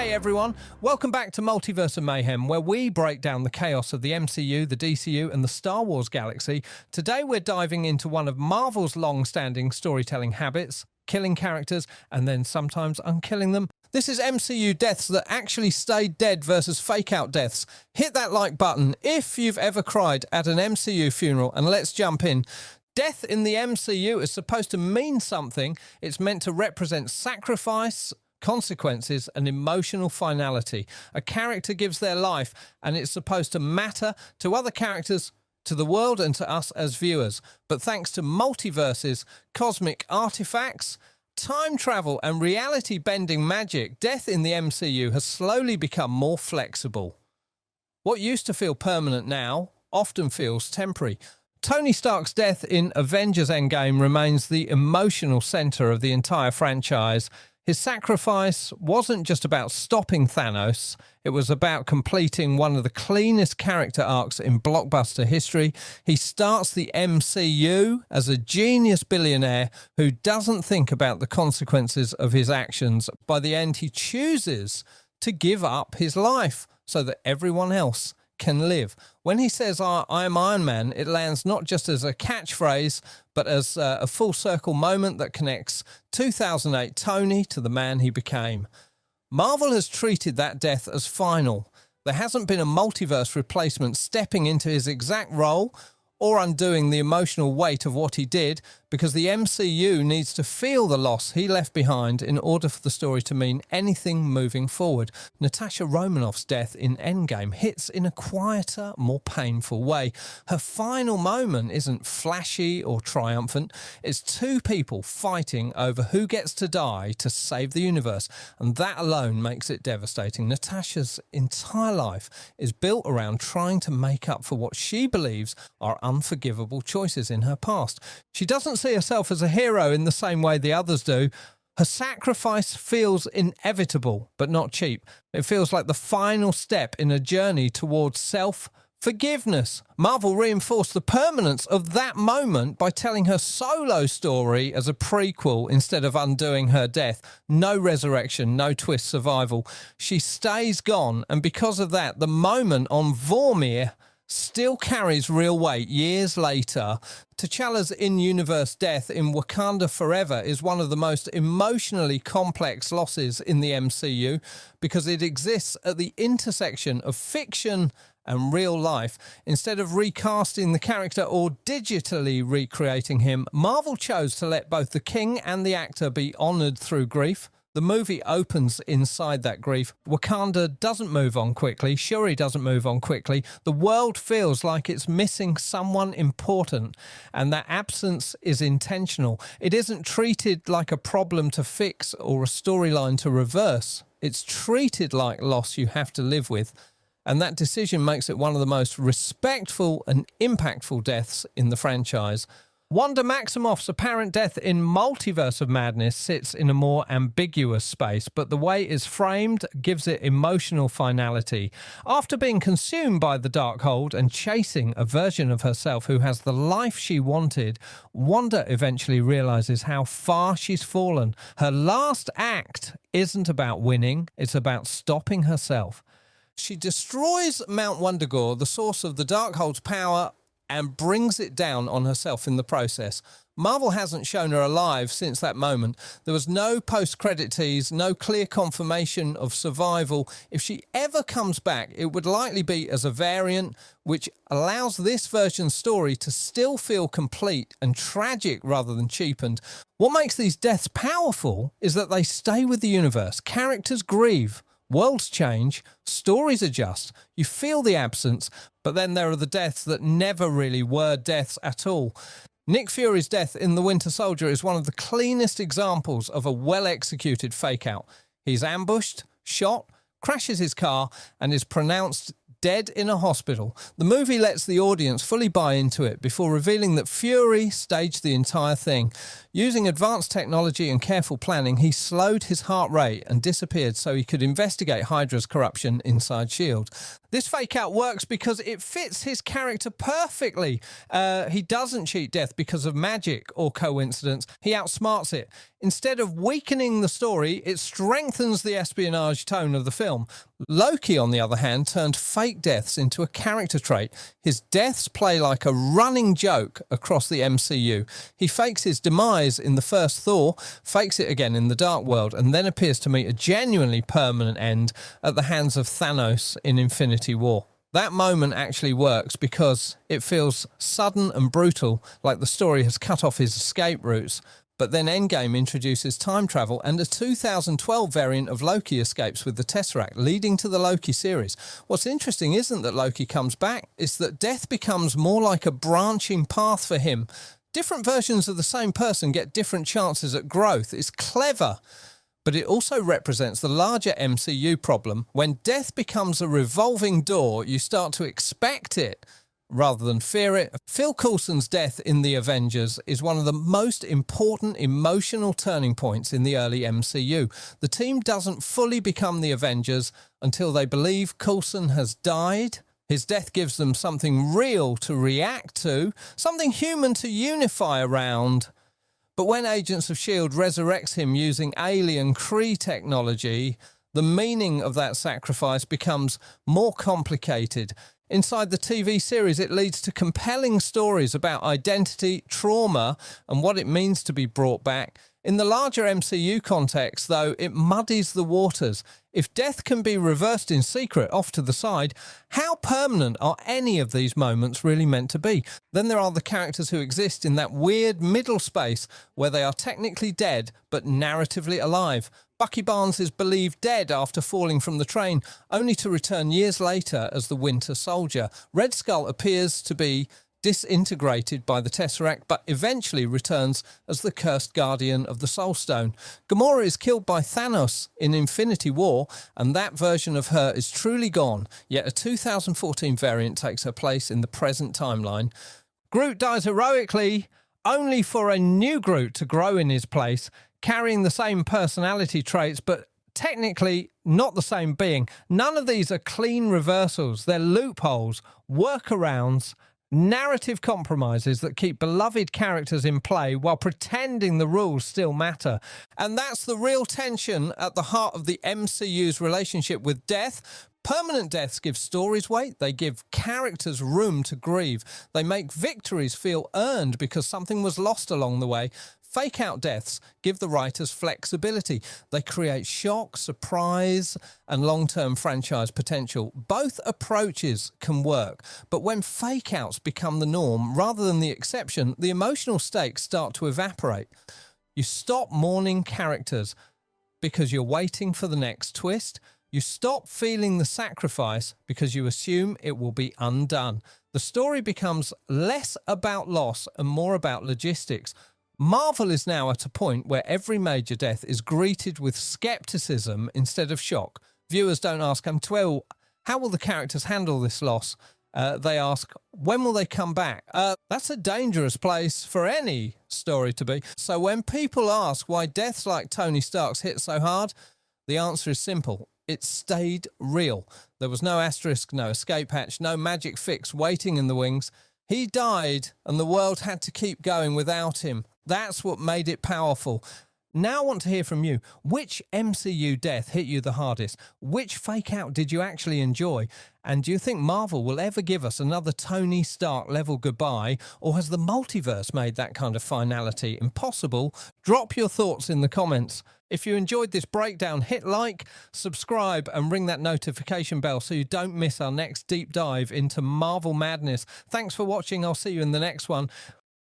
Hey everyone, welcome back to Multiverse of Mayhem, where we break down the chaos of the MCU, the DCU and the Star Wars galaxy. Today we're diving into one of Marvel's long-standing storytelling habits, killing characters and then sometimes unkilling them. This is MCU deaths that actually stayed dead versus fake-out deaths. Hit that like button if you've ever cried at an MCU funeral, and let's jump in. Death in the MCU is supposed to mean something. It's meant to represent sacrifice, consequences and emotional finality. A character gives their life and it's supposed to matter to other characters, to the world and to us as viewers. But thanks to multiverses, cosmic artifacts, time travel and reality bending magic, death in the MCU has slowly become more flexible. What used to feel permanent now often feels temporary. Tony Stark's death in Avengers Endgame remains the emotional centre of the entire franchise. His sacrifice wasn't just about stopping Thanos, it was about completing one of the cleanest character arcs in blockbuster history. He starts the MCU as a genius billionaire who doesn't think about the consequences of his actions. By the end, he chooses to give up his life so that everyone else can live. When he says, I am Iron Man, it lands not just as a catchphrase, but as a full circle moment that connects 2008 Tony to the man he became. Marvel has treated that death as final. There hasn't been a multiverse replacement stepping into his exact role or undoing the emotional weight of what he did, because the MCU needs to feel the loss he left behind in order for the story to mean anything moving forward. Natasha Romanoff's death in Endgame hits in a quieter, more painful way. Her final moment isn't flashy or triumphant. It's two people fighting over who gets to die to save the universe, and that alone makes it devastating. Natasha's entire life is built around trying to make up for what she believes are unforgivable choices in her past. She doesn't see herself as a hero in the same way the others do. Her sacrifice feels inevitable, but not cheap. It feels like the final step in a journey towards self-forgiveness. Marvel reinforced the permanence of that moment by telling her solo story as a prequel instead of undoing her death. No resurrection, no twist survival. She stays gone, and because of that, the moment on Vormir still carries real weight years later. T'Challa's in-universe death in Wakanda Forever is one of the most emotionally complex losses in the MCU because it exists at the intersection of fiction and real life. Instead of recasting the character or digitally recreating him, Marvel chose to let both the king and the actor be honoured through grief. The movie opens inside that grief. Wakanda doesn't move on quickly. Shuri doesn't move on quickly. The world feels like it's missing someone important, and that absence is intentional. It isn't treated like a problem to fix or a storyline to reverse. It's treated like loss you have to live with, and that decision makes it one of the most respectful and impactful deaths in the franchise. Wanda Maximoff's apparent death in Multiverse of Madness sits in a more ambiguous space, but the way it's framed gives it emotional finality. After being consumed by the Darkhold and chasing a version of herself who has the life she wanted, Wanda eventually realizes how far she's fallen. Her last act isn't about winning, it's about stopping herself. She destroys Mount Wundagore, the source of the Darkhold's power, and brings it down on herself in the process. Marvel hasn't shown her alive since that moment. There was no post-credit tease, no clear confirmation of survival. If she ever comes back, it would likely be as a variant, which allows this version's story to still feel complete and tragic rather than cheapened. What makes these deaths powerful is that they stay with the universe. Characters grieve. Worlds change, stories adjust, you feel the absence, but then there are the deaths that never really were deaths at all. Nick Fury's death in The Winter Soldier is one of the cleanest examples of a well-executed fake-out. He's ambushed, shot, crashes his car, and is pronounced dead in a hospital. The movie lets the audience fully buy into it before revealing that Fury staged the entire thing. Using advanced technology and careful planning, he slowed his heart rate and disappeared so he could investigate Hydra's corruption inside S.H.I.E.L.D. This fake out works because it fits his character perfectly. He doesn't cheat death because of magic or coincidence. He outsmarts it. Instead of weakening the story, it strengthens the espionage tone of the film. Loki, on the other hand, turned fake deaths into a character trait. His deaths play like a running joke across the MCU. He fakes his demise in the first Thor, fakes it again in the Dark World, and then appears to meet a genuinely permanent end at the hands of Thanos in Infinity War. That moment actually works because it feels sudden and brutal, like the story has cut off his escape routes. But then Endgame introduces time travel, and a 2012 variant of Loki escapes with the Tesseract, leading to the Loki series. What's interesting isn't that Loki comes back, it's that death becomes more like a branching path for him. Different versions of the same person get different chances at growth. It's clever. But it also represents the larger MCU problem. When death becomes a revolving door, you start to expect it rather than fear it. Phil Coulson's death in The Avengers is one of the most important emotional turning points in the early MCU. The team doesn't fully become the Avengers until they believe Coulson has died. His death gives them something real to react to, something human to unify around. But when Agents of S.H.I.E.L.D. resurrects him using alien Kree technology, the meaning of that sacrifice becomes more complicated. Inside the TV series, it leads to compelling stories about identity, trauma, and what it means to be brought back. In the larger MCU context, though, it muddies the waters. If death can be reversed in secret off to the side, how permanent are any of these moments really meant to be? Then there are the characters who exist in that weird middle space where they are technically dead but narratively alive. Bucky Barnes is believed dead after falling from the train, only to return years later as the Winter Soldier. Red Skull appears to be disintegrated by the Tesseract, but eventually returns as the cursed guardian of the Soul Stone. Gamora is killed by Thanos in Infinity War, and that version of her is truly gone, yet a 2014 variant takes her place in the present timeline. Groot dies heroically, only for a new Groot to grow in his place, carrying the same personality traits, but technically not the same being. None of these are clean reversals. They're loopholes, workarounds, narrative compromises that keep beloved characters in play while pretending the rules still matter. And that's the real tension at the heart of the MCU's relationship with death. Permanent deaths give stories weight, they give characters room to grieve, they make victories feel earned because something was lost along the way. Fake-out deaths give the writers flexibility. They create shock, surprise, and long-term franchise potential. Both approaches can work, but when fake-outs become the norm rather than the exception, the emotional stakes start to evaporate. You stop mourning characters because you're waiting for the next twist. You stop feeling the sacrifice because you assume it will be undone. The story becomes less about loss and more about logistics. Marvel is now at a point where every major death is greeted with skepticism instead of shock. Viewers don't ask, well, how will the characters handle this loss? They ask, when will they come back? That's a dangerous place for any story to be. So when people ask why deaths like Tony Stark's hit so hard, the answer is simple. It stayed real. There was no asterisk, no escape hatch, no magic fix waiting in the wings. He died and the world had to keep going without him. That's what made it powerful. Now I want to hear from you. Which MCU death hit you the hardest? Which fake out did you actually enjoy? And do you think Marvel will ever give us another Tony Stark level goodbye? Or has the multiverse made that kind of finality impossible? Drop your thoughts in the comments. If you enjoyed this breakdown, hit like, subscribe and ring that notification bell so you don't miss our next deep dive into Marvel madness. Thanks for watching. I'll see you in the next one.